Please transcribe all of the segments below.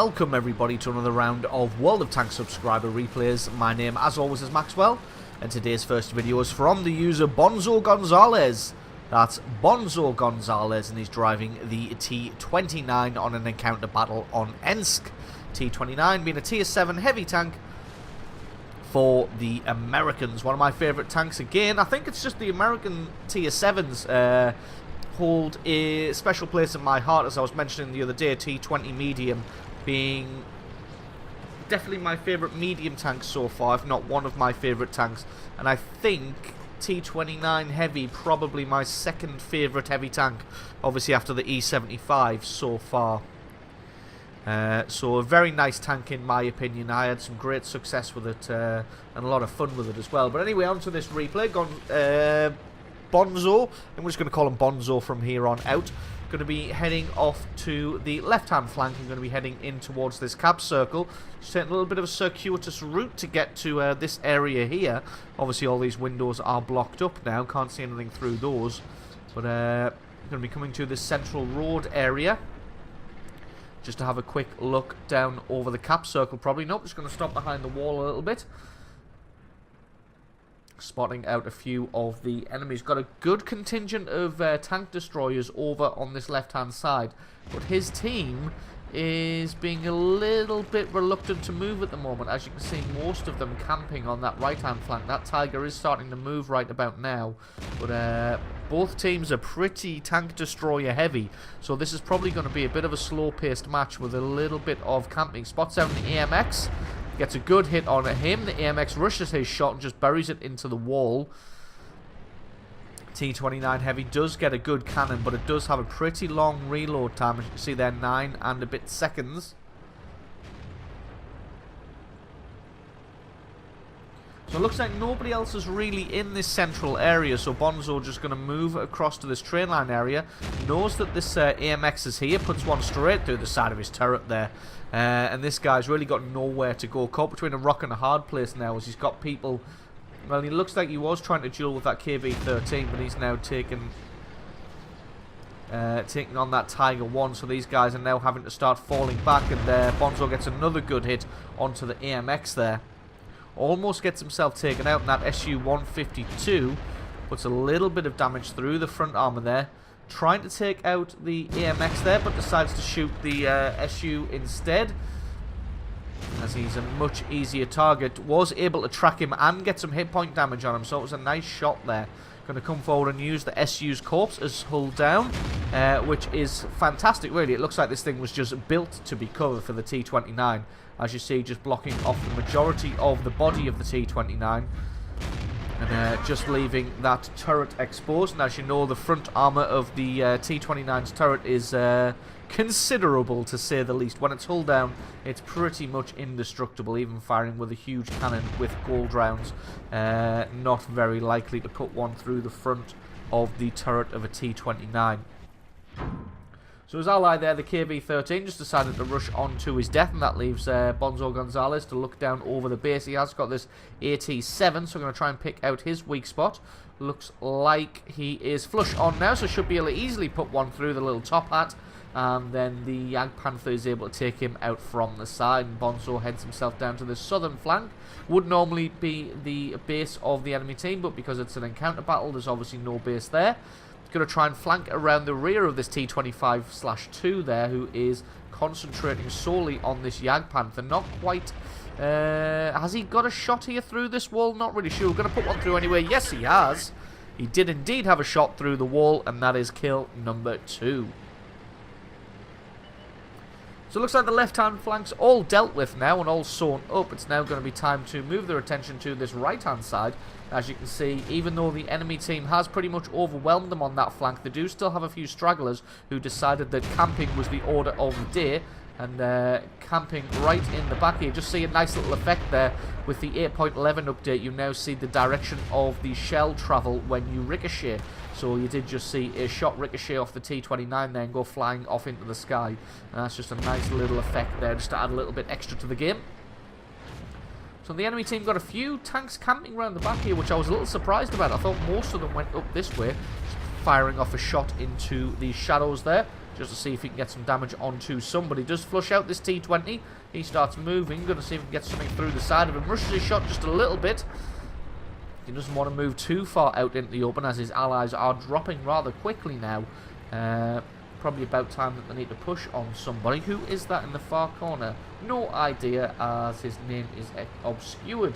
welcome everybody to another round of World of Tanks subscriber replays. My name, as always, is Maxwell, and today's first video is from the user Bonzo Gonzalez. That's Bonzo Gonzalez, and he's driving the T-29 on an encounter battle on Ensk. T-29 being a tier 7 heavy tank for the Americans. One of my favourite tanks again. I think it's just the American tier 7s hold a special place in my heart, as I was mentioning the other day. T-20 medium being definitely my favourite medium tank so far, if not one of my favourite tanks. And I think T-29 heavy probably my second favourite heavy tank, obviously after the E-75 so far. So a very nice tank in my opinion. I had some great success with it and a lot of fun with it as well. But anyway, on to this replay. Bonzo, I'm just going to call him Bonzo from here on out. Going to be heading off to the left-hand flank. I'm going to be heading in towards this cap circle. Just taking a little bit of a circuitous route to get to this area here. Obviously, all these windows are blocked up now. Can't see anything through those. But I'm going to be coming to this central road area, just to have a quick look down over the cap circle. Probably nope. Just going to stop behind the wall a little bit, spotting out a few of the enemies. Got a good contingent of tank destroyers over on this left-hand side, but his team is being a little bit reluctant to move at the moment. As you can see, most of them camping on that right-hand flank. That Tiger is starting to move right about now, but both teams are pretty tank destroyer heavy, so this is probably going to be a bit of a slow-paced match with a little bit of camping. Spots out in the AMX. Gets a good hit on him. The AMX rushes his shot and just buries it into the wall. T-29 heavy does get a good cannon, but it does have a pretty long reload time. As you can see there, 9 and a bit seconds. So it looks like nobody else is really in this central area, so Bonzo just going to move across to this train line area. Knows that this AMX is here, puts one straight through the side of his turret there. And this guy's really got nowhere to go. Caught between a rock and a hard place now, as he's got people. Well, he looks like he was trying to duel with that KV-13, but he's now taking on that Tiger 1. So these guys are now having to start falling back, and Bonzo gets another good hit onto the AMX there. Almost gets himself taken out, and that SU-152 puts a little bit of damage through the front armor there. Trying to take out the AMX there, but decides to shoot the SU instead, as he's a much easier target. Was able to track him and get some hit point damage on him, so it was a nice shot there. Going to come forward and use the SU's corpse as hull down, which is fantastic really. It looks like this thing was just built to be covered for the T-29. As you see, just blocking off the majority of the body of the T-29. And just leaving that turret exposed. And as you know, the front armor of the T-29's turret is considerable, to say the least. When it's hull down, it's pretty much indestructible, even firing with a huge cannon with gold rounds. Not very likely to put one through the front of the turret of a T-29. So his ally there, the KV-13, just decided to rush on to his death, and that leaves Bonzo Gonzalez to look down over the base. He has got this AT-7, so I'm going to try and pick out his weak spot. Looks like he is flush on now, so should be able to easily put one through the little top hat. And then the Jagdpanther is able to take him out from the side, and Bonzo heads himself down to the southern flank. Would normally be the base of the enemy team, but because it's an encounter battle, there's obviously no base there. Going to try and flank around the rear of this T-25/2 there, who is concentrating solely on this Jagdpanther. Not quite. Has he got a shot here through this wall? Not really sure. We're going to put one through anyway. Yes, he has. He did indeed have a shot through the wall, and that is kill number 2. So it looks like the left-hand flank's all dealt with now and all sewn up. It's now going to be time to move their attention to this right-hand side. As you can see, even though the enemy team has pretty much overwhelmed them on that flank, they do still have a few stragglers who decided that camping was the order of the day. And camping right in the back here. Just see a nice little effect there with the 8.11 update. You now see the direction of the shell travel when you ricochet. So you did just see a shot ricochet off the T-29 there and go flying off into the sky. And that's just a nice little effect there, just to add a little bit extra to the game. So the enemy team got a few tanks camping around the back here, which I was a little surprised about. I thought most of them went up this way, firing off a shot into the shadows there. just to see if he can get some damage onto somebody. Does flush out this T20. He starts moving. Going to see if he can get something through the side of him. Rushes his shot just a little bit. He doesn't want to move too far out into the open as his allies are dropping rather quickly now. Probably about time that they need to push on somebody. Who is that in the far corner? No idea, as his name is obscured.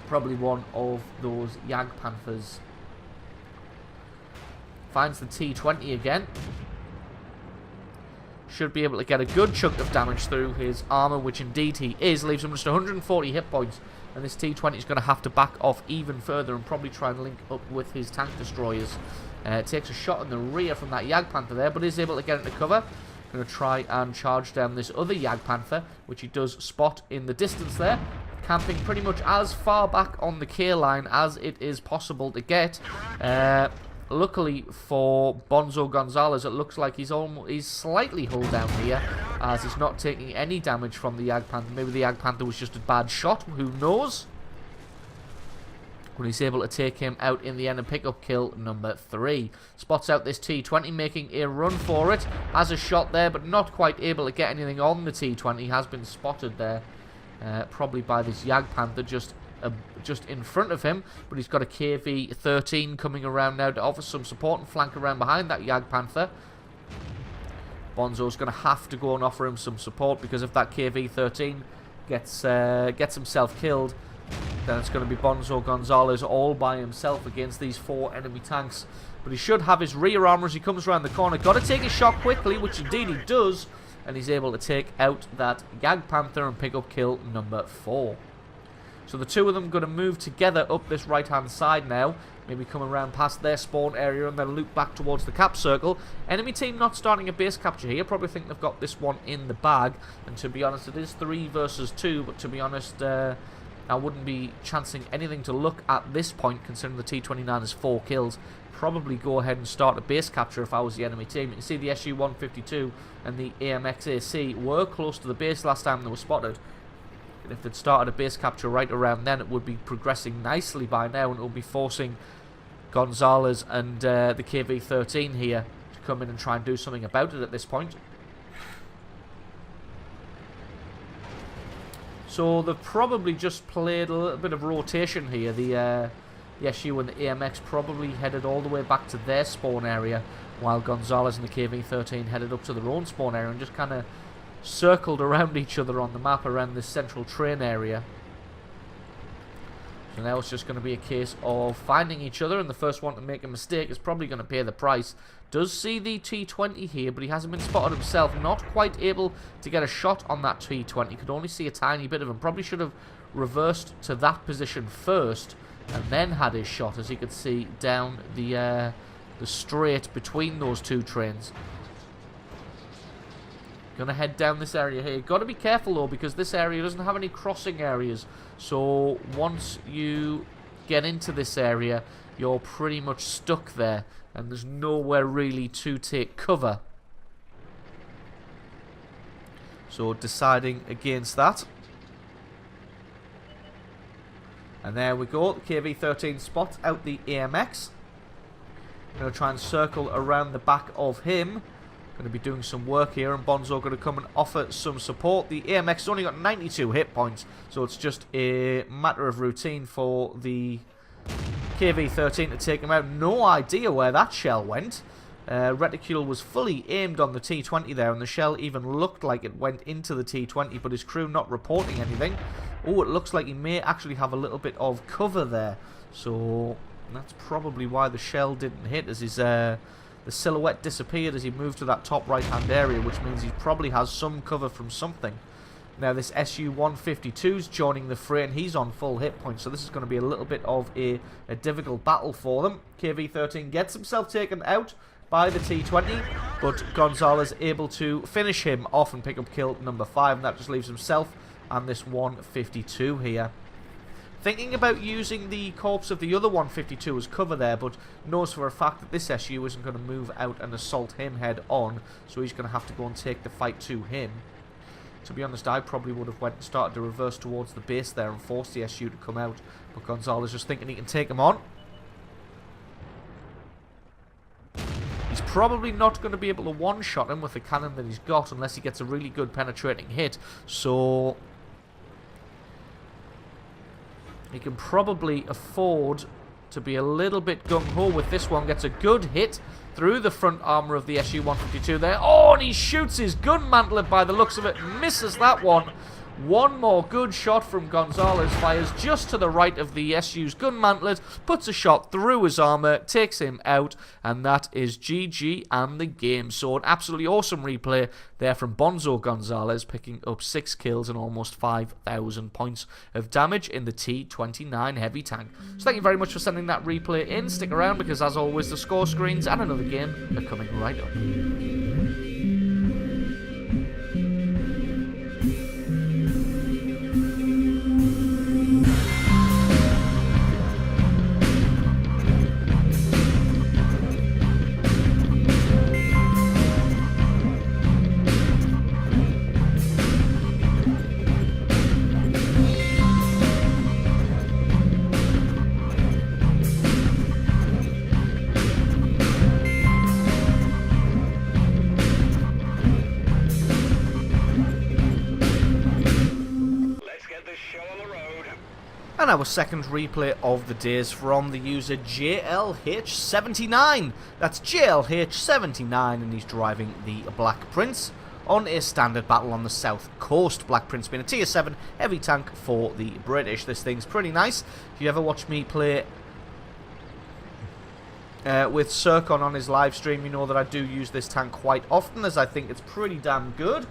Probably one of those Jagdpanthers. Finds the T20 again. Should be able to get a good chunk of damage through his armor, which indeed he is. Leaves him just 140 hit points. And this T20 is going to have to back off even further and probably try and link up with his tank destroyers. Takes a shot in the rear from that Jagdpanther there, but is able to get into cover. Going to try and charge down this other Jagdpanther, which he does spot in the distance there. Camping pretty much as far back on the K line as it is possible to get. Luckily for Bonzo Gonzalez, it looks like he's slightly hulled down here, as he's not taking any damage from the Jagdpanther. Maybe the Jagdpanther was just a bad shot, who knows? When he's able to take him out in the end and pick up kill number 3. Spots out this T20, making a run for it. Has a shot there, but not quite able to get anything on the T20. Has been spotted there, probably by this Jagdpanther just in front of him, but he's got a KV-13 coming around now to offer some support and flank around behind that Jagdpanther. Bonzo's going to have to go and offer him some support, because if that KV-13 gets himself killed, then it's going to be Bonzo Gonzalez all by himself against these 4 enemy tanks. But he should have his rear armor as he comes around the corner. Got to take his shot quickly, which indeed he does, and he's able to take out that Jagdpanther and pick up kill number 4. So the two of them going to move together up this right-hand side now. Maybe come around past their spawn area and then loop back towards the cap circle. Enemy team not starting a base capture here. Probably think they've got this one in the bag. And to be honest, it is 3 versus 2. But to be honest, I wouldn't be chancing anything to look at this point, considering the T-29 has 4 kills. Probably go ahead and start a base capture if I was the enemy team. You can see the SU-152 and the AMX-AC were close to the base last time they were spotted. If they'd started a base capture right around then, it would be progressing nicely by now, and it would be forcing Gonzalez and the KV-13 here to come in and try and do something about it at this point. So they've probably just played a little bit of rotation here. The SU and the AMX probably headed all the way back to their spawn area, while Gonzalez and the KV-13 headed up to their own spawn area and just kind of circled around each other on the map around this central train area. So now it's just going to be a case of finding each other, and the first one to make a mistake is probably going to pay the price. Does see the T-20 here, but he hasn't been spotted himself. Not quite able to get a shot on that T-20. Could only see a tiny bit of him. Probably should have reversed to that position first and then had his shot, as he could see down the straight between those two trains. Gonna head down this area here. Got to be careful though, because this area doesn't have any crossing areas. So once you get into this area, you're pretty much stuck there, and there's nowhere really to take cover. So deciding against that. And there we go. The KV-13 spots out the AMX. Gonna try and circle around the back of him. Going to be doing some work here, and Bonzo going to come and offer some support. The AMX has only got 92 hit points, so it's just a matter of routine for the KV-13 to take him out. No idea where that shell went. Reticule was fully aimed on the T-20 there, and the shell even looked like it went into the T-20, but his crew not reporting anything. Oh, it looks like he may actually have a little bit of cover there, so that's probably why the shell didn't hit, as his the silhouette disappeared as he moved to that top right-hand area, which means he probably has some cover from something. Now this SU-152 is joining the fray, and he's on full hit points, so this is going to be a little bit of a difficult battle for them. KV-13 gets himself taken out by the T-20, but Gonzalez able to finish him off and pick up kill number 5, and that just leaves himself and this 152 here. Thinking about using the corpse of the other 152 as cover there, but knows for a fact that this SU isn't going to move out and assault him head on, so he's going to have to go and take the fight to him. To be honest, I probably would have went and started to reverse towards the base there and forced the SU to come out, but Gonzalez just thinking he can take him on. He's probably not going to be able to one-shot him with the cannon that he's got unless he gets a really good penetrating hit. So he can probably afford to be a little bit gung-ho with this one. Gets a good hit through the front armor of the SU-152 there. Oh, and he shoots his gun mantlet by the looks of it. Misses that one. One more good shot from Gonzalez. Fires just to the right of the SU's gun mantlet. Puts a shot through his armor. Takes him out. And that is GG and the game. So an absolutely awesome replay there from Bonzo Gonzalez. Picking up 6 kills and almost 5,000 points of damage in the T-29 heavy tank. So thank you very much for sending that replay in. Stick around because as always the score screens and another game are coming right up. And our second replay of the day is from the user JLH79. That's JLH79, and he's driving the Black Prince on a standard battle on the south coast. Black Prince being a tier 7 heavy tank for the British. This thing's pretty nice. If you ever watch me play with Circon on his live stream, you know that I do use this tank quite often, as I think it's pretty damn good.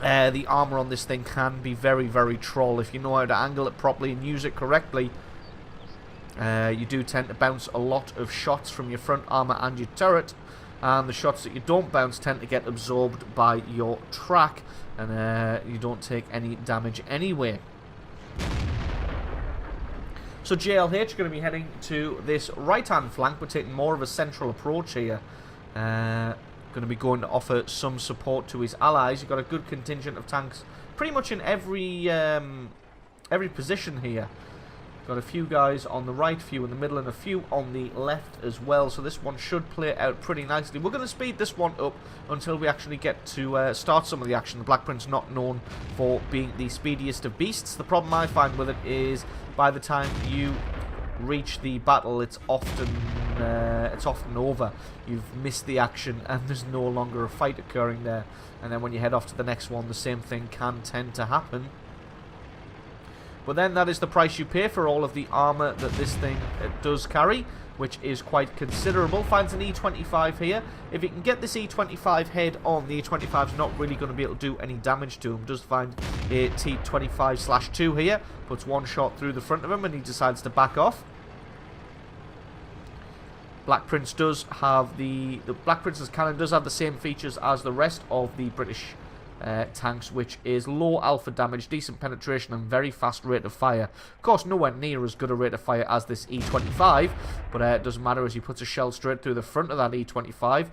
The armor on this thing can be very, very troll if you know how to angle it properly and use it correctly. You do tend to bounce a lot of shots from your front armor and your turret, and the shots that you don't bounce tend to get absorbed by your track, and you don't take any damage anyway. So JLH going to be heading to this right-hand flank. We're taking more of a central approach here. Going to be going to offer some support to his allies. You've got a good contingent of tanks pretty much in every position here. Got a few guys on the right, few in the middle, and a few on the left as well. So this one should play out pretty nicely. We're going to speed this one up until we actually get to start some of the action. The Black Prince not known for being the speediest of beasts. The problem I find with it is by the time you reach the battle, it's often over. You've missed the action and there's no longer a fight occurring there, and then when you head off to the next one, the same thing can tend to happen. But then that is the price you pay for all of the armor that this thing does carry, which is quite considerable. Finds an E25 here. If you can get this E25 head on, the E25 is not really going to be able to do any damage to him. Does find a T25/2 here, puts one shot through the front of him and he decides to back off. Black Prince does have the Black Prince's cannon does have the same features as the rest of the British tanks, which is low alpha damage, decent penetration, and very fast rate of fire. Of course, nowhere near as good a rate of fire as this E25, but it doesn't matter as he puts a shell straight through the front of that E25.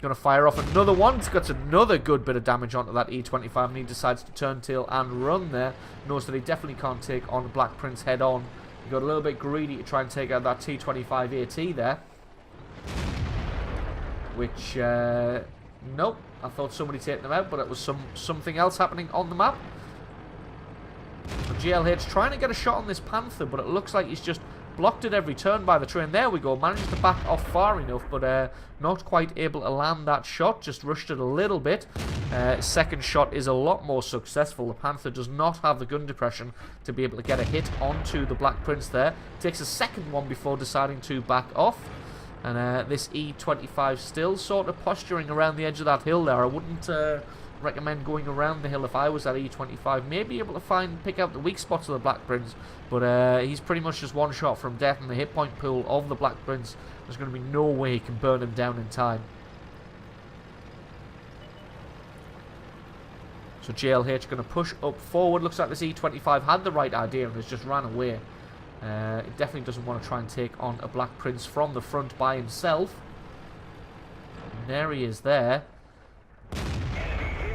Going to fire off another one. It's got another good bit of damage onto that E25, and he decides to turn tail and run there. Knows that he definitely can't take on the Black Prince head on. He got a little bit greedy to try and take out that T25 AT there. Which, nope, I thought somebody taking them out, but it was something else happening on the map. JLH trying to get a shot on this Panther, but it looks like he's just blocked at every turn by the train. There we go, managed to back off far enough, but not quite able to land that shot, just rushed it a little bit. Second shot is a lot more successful. The Panther does not have the gun depression to be able to get a hit onto the Black Prince there. Takes a second one before deciding to back off. And this E25 still sort of posturing around the edge of that hill there. I wouldn't recommend going around the hill if I was at E25. Maybe able to pick out the weak spots of the Black Prince, but he's pretty much just one shot from death, and the hit point pool of the Black Prince, there's going to be no way he can burn him down in time. So JLH going to push up forward. Looks like this E25 had the right idea and has just ran away. He definitely doesn't want to try and take on a Black Prince from the front by himself. And there he is there.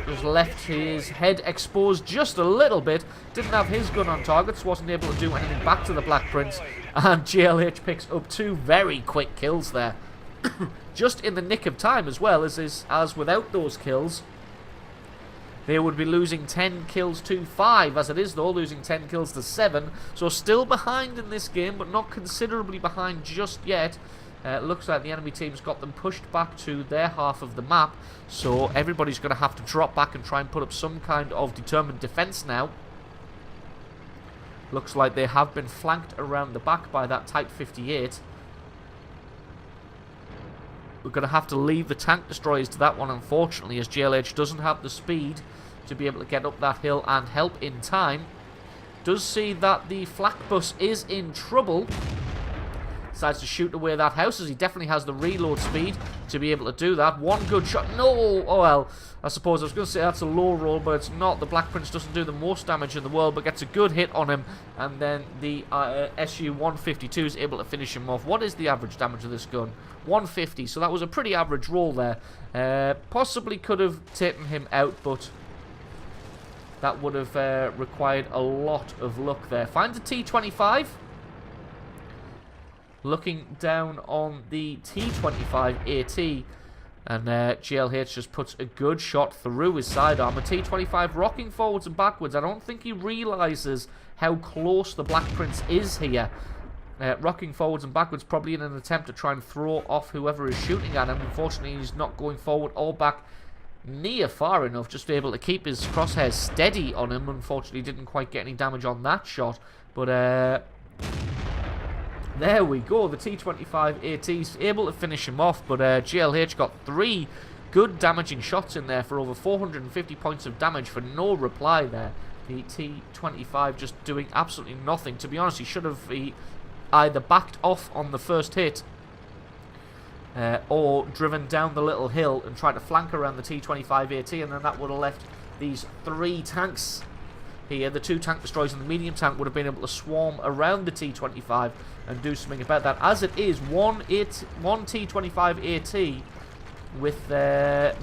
Just left his head exposed just a little bit. Didn't have his gun on target, so wasn't able to do anything back to the Black Prince. And JLH picks up 2 very quick kills there. just in the nick of time as well, as without those kills, they would be losing 10 kills to 5. As it is, though, losing 10 kills to 7. So still behind in this game, but not considerably behind just yet. Looks like the enemy team's got them pushed back to their half of the map. So everybody's going to have to drop back and try and put up some kind of determined defense now. Looks like they have been flanked around the back by that Type 58. We're going to have to leave the tank destroyers to that one, unfortunately, as GLH doesn't have the speed to be able to get up that hill and help in time. Does see that the flak bus is in trouble. Decides to shoot away that house, as he definitely has the reload speed to be able to do that. One good shot. No! Oh, well, I suppose I was going to say that's a low roll, but it's not. The Black Prince doesn't do the most damage in the world, but gets a good hit on him, and then the SU-152 is able to finish him off. What is the average damage of this gun? 150, so that was a pretty average roll there. Possibly could have taken him out, but that would have required a lot of luck there. Finds a T-25. Looking down on the T-25 AT, and GLH just puts a good shot through his sidearm. A T-25 rocking forwards and backwards. I don't think he realises how close the Black Prince is here. Rocking forwards and backwards, probably in an attempt to try and throw off whoever is shooting at him. Unfortunately, he's not going forward or back near far enough, just able to keep his crosshairs steady on him. Unfortunately, didn't quite get any damage on that shot, but there we go. The T-25 AT's able to finish him off, but GLH got 3 good damaging shots in there for over 450 points of damage for no reply there. The T-25 just doing absolutely nothing. To be honest, he should have either backed off on the first hit or driven down the little hill and tried to flank around the T-25 AT, and then that would have left these 3 tanks here. The 2 tank destroyers and the medium tank would have been able to swarm around the T-25 and do something about that. As it is, one T-25 AT with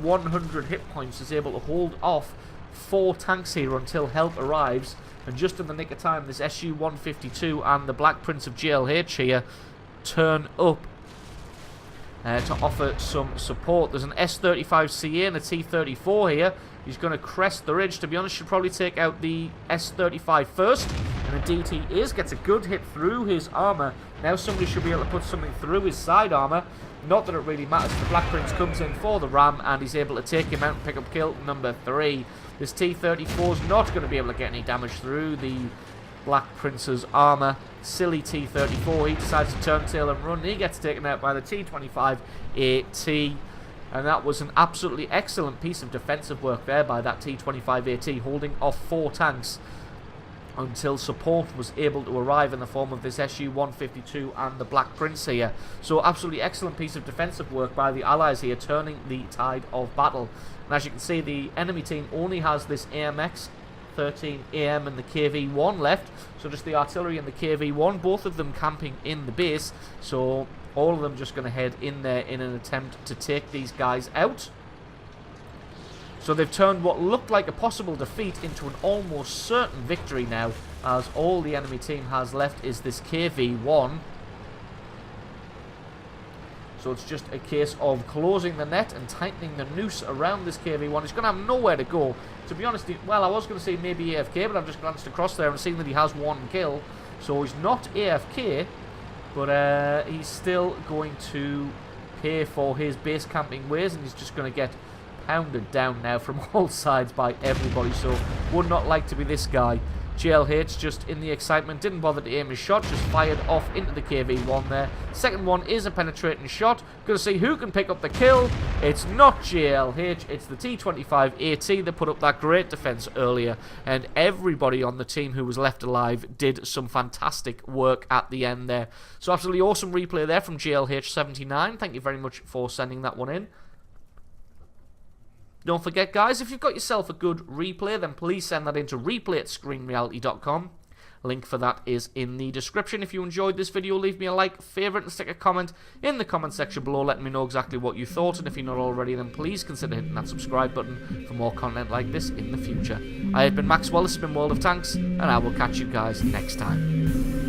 100 hit points is able to hold off 4 tanks here until help arrives. And just in the nick of time, this SU-152 and the Black Prince of GLH here turn up to offer some support. There's an S-35CA and a T-34 here. He's going to crest the ridge. To be honest, should probably take out the S-35 first. And indeed he is. Gets a good hit through his armour. Now somebody should be able to put something through his side armour. Not that it really matters. The Black Prince comes in for the ram, and he's able to take him out and pick up kill number 3. This T-34 is not going to be able to get any damage through the Black Prince's armour. Silly T-34. He decides to turn tail and run. He gets taken out by the T-25 AT. And that was an absolutely excellent piece of defensive work there by that T-25 AT, holding off 4 tanks until support was able to arrive in the form of this SU-152 and the Black Prince here. So absolutely excellent piece of defensive work by the Allies here, turning the tide of battle. And as you can see, the enemy team only has this AMX 13AM and the KV-1 left, so just the artillery and the KV-1, both of them camping in the base. So all of them just going to head in there in an attempt to take these guys out. So they've turned what looked like a possible defeat into an almost certain victory now, as all the enemy team has left is this KV-1. So it's just a case of closing the net and tightening the noose around this KV-1. He's going to have nowhere to go. To be honest, well, I was going to say maybe AFK, but I've just glanced across there and seen that he has 1 kill. So he's not AFK, but he's still going to pay for his base camping ways, and he's just going to get pounded down now from all sides by everybody. So would not like to be this guy. GLH, just in the excitement, didn't bother to aim his shot, just fired off into the KV-1 there. Second one is a penetrating shot. Gonna see who can pick up the kill. It's not GLH, it's the T-25 AT that put up that great defense earlier, and everybody on the team who was left alive did some fantastic work at the end there. So absolutely awesome replay there from GLH79. Thank you very much for sending that one in. Don't forget, guys, if you've got yourself a good replay, then please send that in to replay@screenreality.com. Link for that is in the description. If you enjoyed this video, leave me a like, favourite, and stick a comment in the comment section below letting me know exactly what you thought. And if you're not already, then please consider hitting that subscribe button for more content like this in the future. I have been Maxwell, this has been World of Tanks, and I will catch you guys next time.